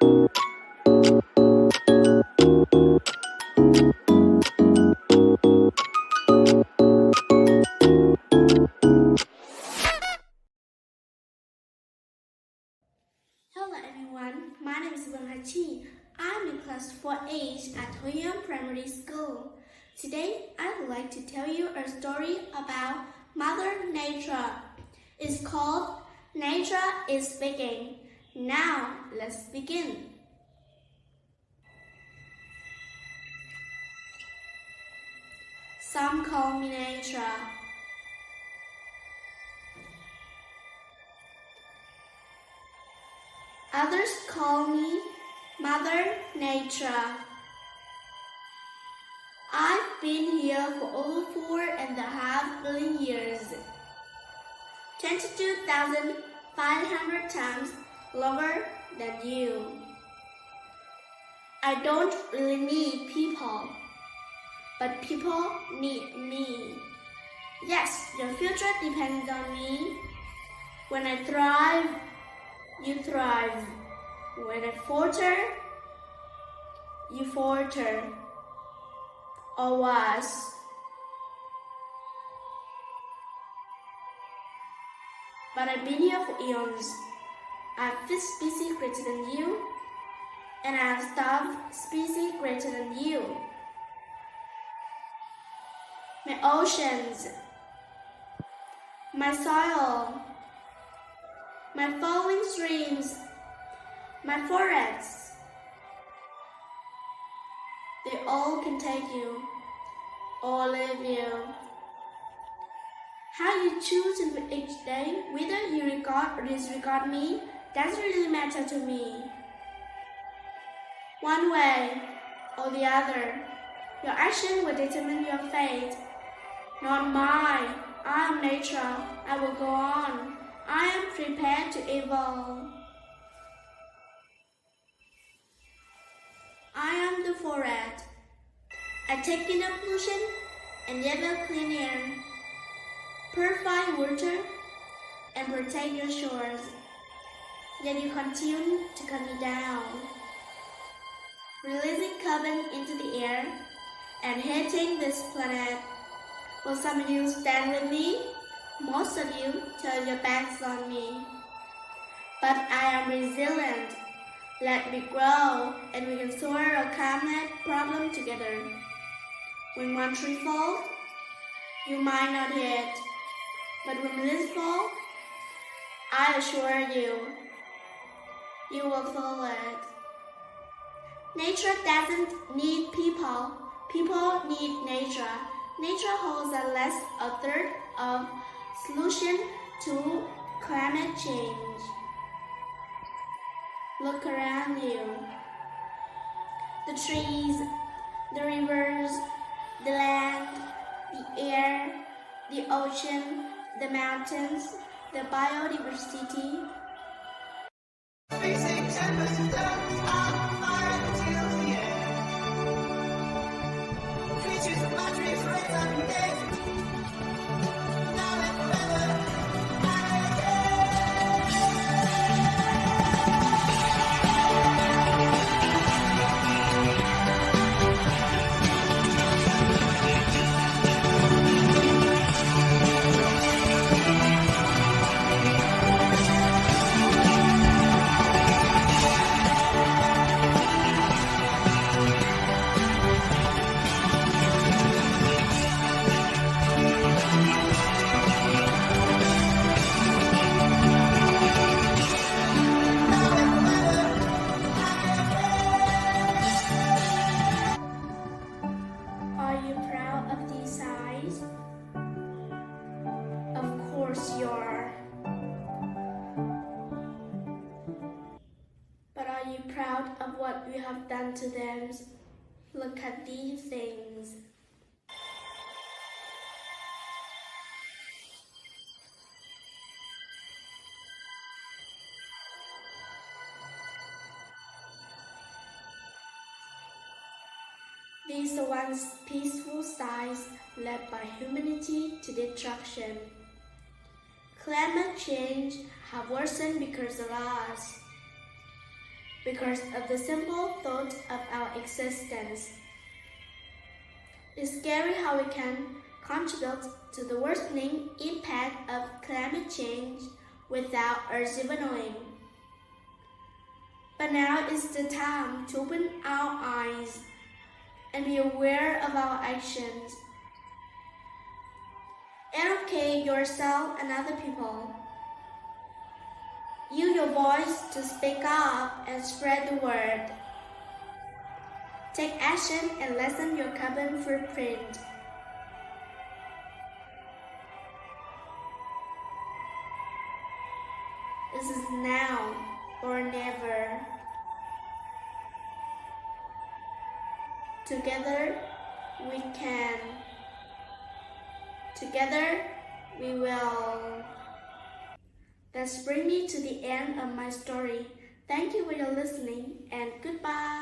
Hello everyone, my name is Vương Hà Chi. I'm in class 4H at Hoyam Primary School. Today, I would like to tell you a story about Mother Nature. It's called Nature is Speaking. Now, let's begin. Some call me nature. Others call me Mother Nature. I've been here for over 4.5 billion years. 22,500 times longer than you. I don't really need people, but people need me. Yes, your future depends on me. When I thrive, you thrive. When I falter, you falter. Or worse. But I've been here for eons. I have fish species greater than you, and I have starved species greater than you. My oceans, my soil, my flowing streams, my forests, they all can take you or leave you. How you choose to live each day, whether you regard or disregard me, doesn't really matter to me. One way or the other, your action will determine your fate. Not mine. I am nature. I will go on. I am prepared to evolve. I am the forest. I take in the pollution and never clean air, purify water and protect your shores. Yet you continue to cut me down, releasing carbon into the air and hating this planet. Will some of you stand with me? Most of you turn your backs on me. But I am resilient. Let me grow, and we can solve our climate problem together. When one tree falls, you might not hit, but when this falls, I assure you, you will follow it. Nature doesn't need people. People need nature. Nature holds at least a third of solution to climate change. Look around you. The trees, the rivers, the land, the air, the ocean, the mountains, the biodiversity. Facing tempest depths on fire till the end. Creatures of my dreams raise up in death. Now and forever. Proud of what you have done to them. Look at these things. These are once peaceful skies led by humanity to destruction. Climate change have worsened because of us. because of the simple thought of our existence. It's scary how we can contribute to the worsening impact of climate change without us even knowing. But now is the time to open our eyes and be aware of our actions. Educate yourself and other people. Use your voice to speak up and spread the word. Take action and lessen your carbon footprint. This is now or never. Together we can. Together we will. That's bring me to the end of my story. Thank you for your listening and goodbye.